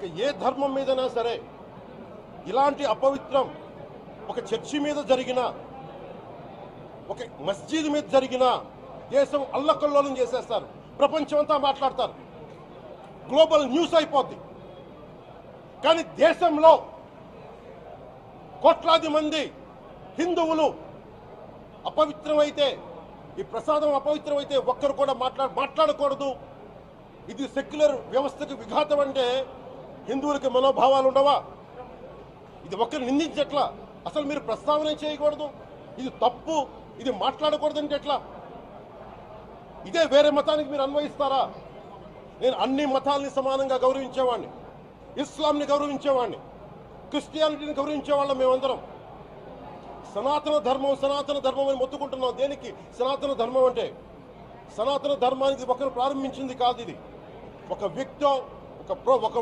ఇక ఏ ధర్మం మీదైనా సరే ఇలాంటి అపవిత్రం ఒక చర్చి మీద జరిగిన, ఒక మస్జిద్ మీద జరిగిన దేశం అల్లకల్లోలం చేసేస్తారు, ప్రపంచమంతా మాట్లాడతారు, గ్లోబల్ న్యూస్ అయిపోద్ది. కానీ దేశంలో కోట్లాది మంది హిందువులు అపవిత్రమైతే, ఈ ప్రసాదం అపవిత్రమైతే ఒక్కరు కూడా మాట్లాడకూడదు, ఇది సెక్యులర్ వ్యవస్థకు విఘాతం అంటే హిందువులకి మనోభావాలు ఉండవా? ఇది ఒక్కరు నిందించట్లా, అసలు మీరు ప్రస్తావన చేయకూడదు, ఇది తప్పు, ఇది మాట్లాడకూడదంటే ఎట్లా? ఇదే వేరే మతానికి మీరు అన్వయిస్తారా? నేను అన్ని మతాల్ని సమానంగా గౌరవించేవాడిని, ఇస్లాంని గౌరవించేవాడిని, క్రిస్టియానిటీని గౌరవించేవాళ్ళం మేమందరం. సనాతన ధర్మం అని మొత్తుకుంటున్నాం. దేనికి సనాతన ధర్మం అంటే? సనాతన ధర్మానికి ఒకరు ప్రారంభించింది కాదు. ఇది ఒక వ్యక్తో, ఒక